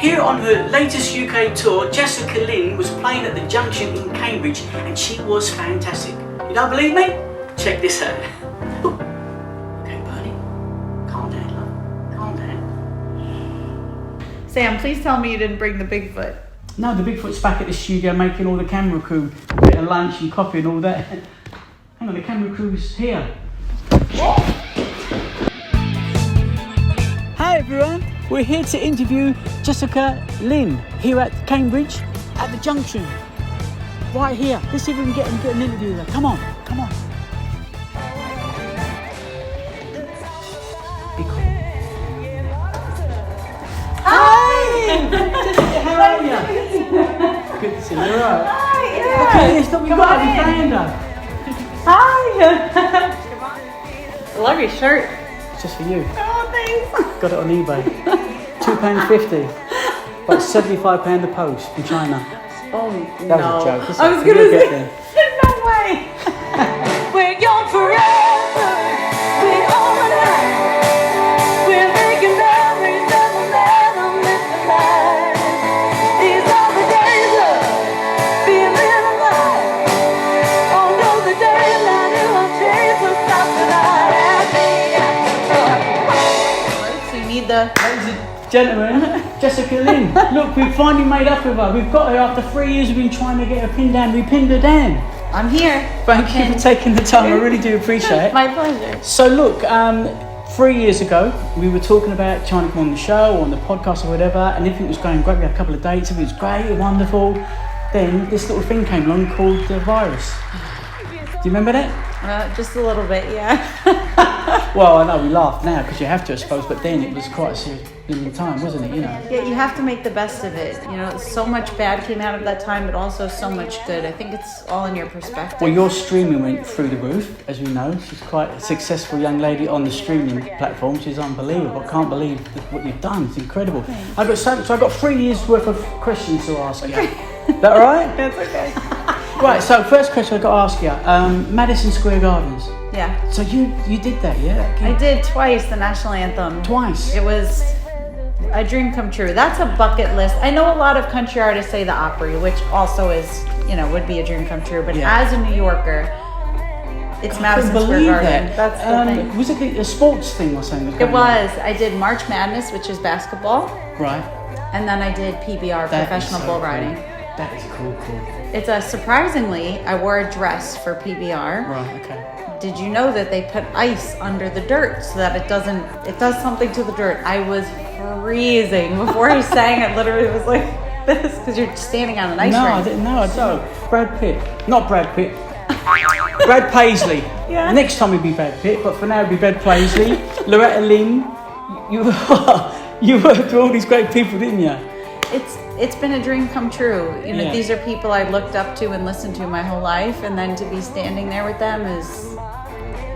Here on her latest UK tour, Jessica Lynn was playing at the Junction in Cambridge and she was fantastic. You don't believe me? Check this out. Okay, Bernie, calm down, love. Calm down. Sam, please tell me you didn't bring the Bigfoot. No, the Bigfoot's back at the studio making all the camera crew a bit of lunch and coffee and all that. Hang on, the camera crew's here. Hi everyone, we're here to interview Jessica Lynn here at Cambridge at the Junction. Right here. Let's see if we can get an interview there. Come on, come on. Be cool. Hi! Jessica, how are you? Good to see you. All right. Hi, yeah. Okay, let's not be right behind her. Hi! I love your shirt. It's just for you. Oh, thanks. Got it on eBay. £2.50. But £75 the post from China. Oh, That no. was a joke. It's I was like, going to you'll say, get no way. We're young forever. We're all alive. We're making memories that will never miss the light. These are the days of feeling alive. Oh, no, the daylight it will chase us out tonight. So you need the... Ladies and gentlemen, Jessica Lynn. Look, we've finally made up with her. We've got her after 3 years. We've been trying to get her pinned down. We pinned her down. I'm here. Thank you for taking the time. I really do appreciate it. My pleasure. So look, 3 years ago, we were talking about trying to come on the show or on the podcast or whatever, and everything was going great. We had a couple of dates. It was great, wonderful. Then this little thing came along called the virus. Do you remember that? Just a little bit, yeah. Well, I know we laugh now because you have to, I suppose, but then it was quite a serious time, wasn't it? You know. Yeah, you have to make the best of it. You know, so much bad came out of that time, but also so much good. I think it's all in your perspective. Well, your streaming went through the roof, as we know. She's quite a successful young lady on the streaming platform. She's unbelievable. I can't believe what you've done. It's incredible. Thanks. I got 3 years worth of questions to ask you. Is that all right? That's okay. Right. So first question I've got to ask you: Madison Square Gardens. Yeah. So you did that, yeah? I did twice the national anthem. Twice. It was a dream come true. That's a bucket list. I know a lot of country artists say the Opry, which also is, would be a dream come true. But Yeah. as a New Yorker, it's Madison Square Garden. That's the thing. Was it a sports thing or something? It was. I did March Madness, which is basketball, Right. and then I did PBR, That is professional so bull cool. riding. That is cool. It's surprisingly, I wore a dress for PBR. Right. Okay. Did you know that they put ice under the dirt so that it does something to the dirt? I was freezing before I sang. It literally was like this because you're standing on an ice No, rink. I didn't know. I don't. Brad Pitt. Not Brad Pitt. Brad Paisley. Yeah. Next time it'd be Brad Pitt, but for now it'd be Brad Paisley. Loretta Lynn. You worked with all these great people, didn't you? It's been a dream come true. Yeah. These are people I looked up to and listened to my whole life, and then to be standing there with them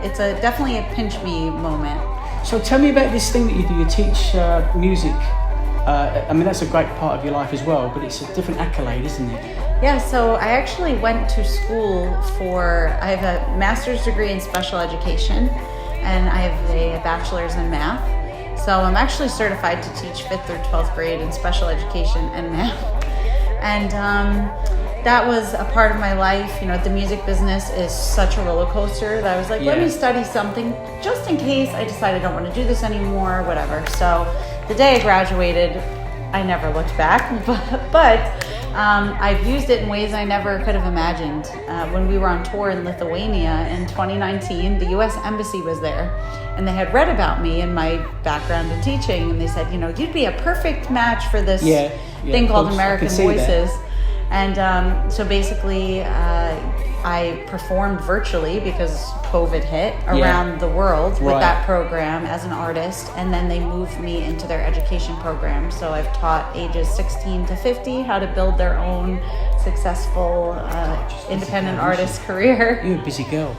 it's definitely a pinch me moment. So tell me about this thing that you do. You teach music. I mean, that's a great part of your life as well, but it's a different accolade, isn't it? Yeah, so I actually went to school I have a master's degree in special education, and I have a bachelor's in math. So I'm actually certified to teach 5th through 12th grade in special education and math. And that was a part of my life. The music business is such a roller coaster that I was like, let me study something just in case I decide I don't want to do this anymore, whatever. So the day I graduated, I never looked back, but I've used it in ways I never could have imagined. When we were on tour in Lithuania in 2019, the U.S. Embassy was there, and they had read about me and my background in teaching, and they said, you'd be a perfect match for this thing called American Voices. And so basically, I performed virtually because COVID hit around the world with that program as an artist, and then they moved me into their education program. So I've taught ages 16 to 50 how to build their own successful independent artist career. You're a busy girl.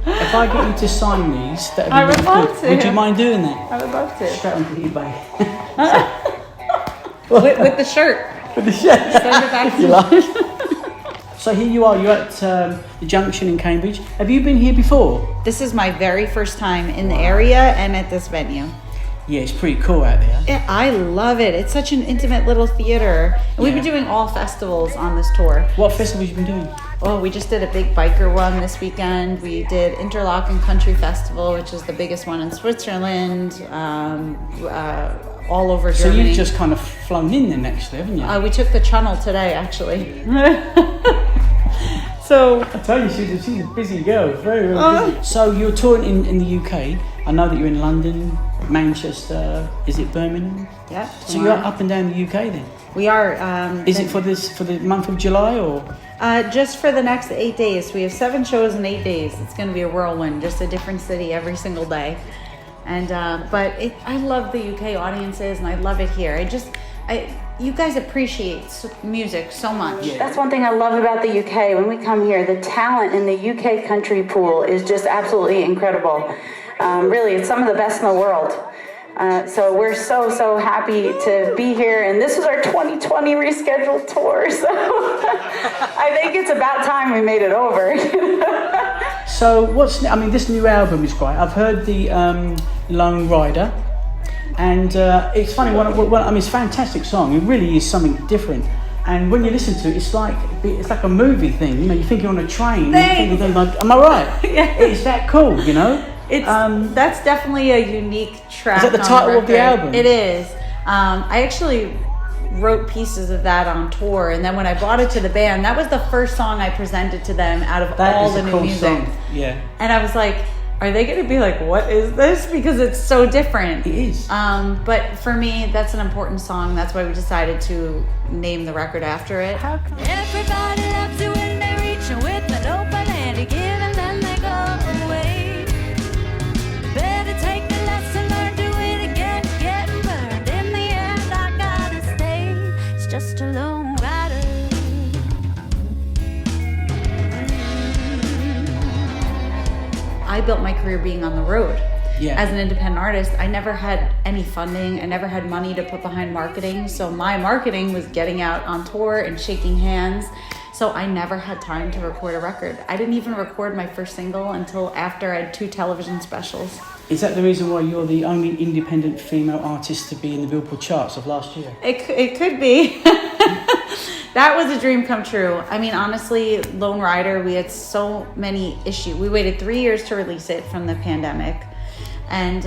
If I get you to sign these, that'd be I would really love good. to. Would you mind doing that? I would love to. Straight onto eBay. with the shirt. With the shirt. Send it back if you like. So here you are, you're at the Junction in Cambridge. Have you been here before? This is my very first time in the area and at this venue. Yeah, it's pretty cool out there. I love it. It's such an intimate little theater. And we've been doing all festivals on this tour. What festivals have you been doing? Oh, we just did a big biker one this weekend. We did Interlaken Country Festival, which is the biggest one in Switzerland, all over Germany. So you've just kind of flown in then, actually, haven't you? We took the Channel today, actually. So I tell you, she's a busy girl, very busy. So you're touring in the UK. I know that you're in London, Manchester. Is it Birmingham? Yeah. So you're up and down the UK then? We are. Is it for the month of July or? Just for the next 8 days. We have 7 shows in 8 days. It's going to be a whirlwind, just a different city every single day. And but I love the UK audiences, and I love it here. You guys appreciate music so much. Yeah. That's one thing I love about the UK. When we come here, the talent in the UK country pool is just absolutely incredible. Really, it's some of the best in the world. So we're so happy to be here, and this is our 2020 rescheduled tour. So I think it's about time we made it over. So this new album is great. I've heard the Lone Rider. And it's funny, it's a fantastic song. It really is something different. And when you listen to it, it's like a movie thing. You know, you're thinking on a train. You're thinking like, am I right? Yeah. It's that cool, you know? That's definitely a unique track. Is that the title of the album? It is. I actually wrote pieces of that on tour, and then when I brought it to the band, that was the first song I presented to them out of all the new music. Song. Yeah. And I was like, are they going to be like, what is this? Because it's so different. It is. But for me, that's an important song. That's why we decided to name the record after it. Everybody loves it when they reach with an open hand, give and then they go away. Better take the lesson, learn, do it again, getting burned. In the end, I gotta stay. It's just a lone rider. I built my career being on the road. Yeah. As an independent artist, I never had any funding. I never had money to put behind marketing. So my marketing was getting out on tour and shaking hands. So I never had time to record a record. I didn't even record my first single until after I had 2 television specials. Is that the reason why you're the only independent female artist to be in the Billboard charts of last year? It could be. That was a dream come true. I mean, honestly, Lone Rider, we had so many issues. We waited 3 years to release it from the pandemic. And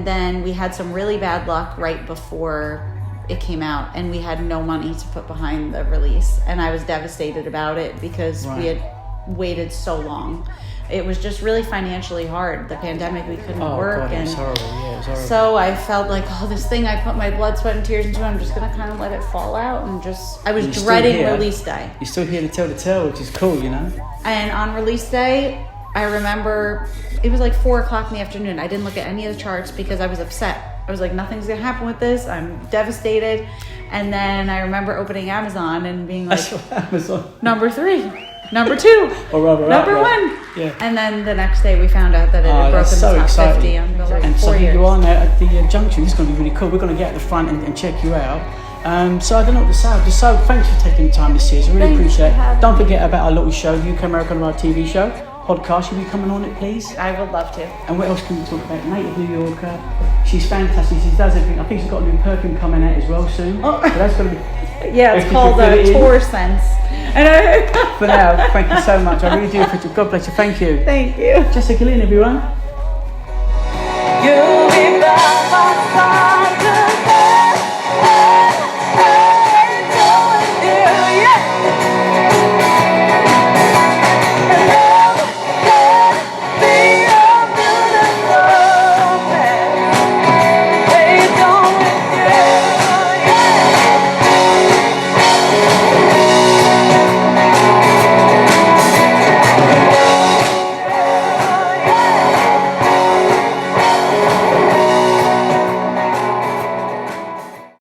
then we had some really bad luck right before it came out, and we had no money to put behind the release. And I was devastated about it because we had waited so long. It was just really financially hard. The pandemic, we couldn't work. God, it was horrible. Yeah, it was horrible. So I felt like, this thing I put my blood, sweat, and tears into, I'm just going to kind of let it fall out. And I was dreading release day. You're still here to tell the tale, which is cool, you know? And on release day, I remember it was like 4 o'clock in the afternoon. I didn't look at any of the charts because I was upset. I was like, nothing's going to happen with this. I'm devastated. And then I remember opening Amazon and being like, Amazon. number 3. Number 2, or rather, number 1. Yeah. And then the next day we found out that it had broken so the top exciting. 50 on Billboard. And so here you are now at the junction. This is going to be really cool. We're going to get at the front and check you out. So I don't know what to say. Just so thanks for taking the time this year. I really appreciate it. Don't forget about our little show, UK Americana, our TV show, podcast. You'll be coming on it, please. I would love to. And what else can we talk about? Native New Yorker. She's fantastic. She does everything. I think she's got a new perfume coming out as well soon. So that's going to be. Yeah, it's called Tour Sense. For now, thank you so much. I really do appreciate it. God bless you. Thank you. Thank you. Jessica Lynn, everyone.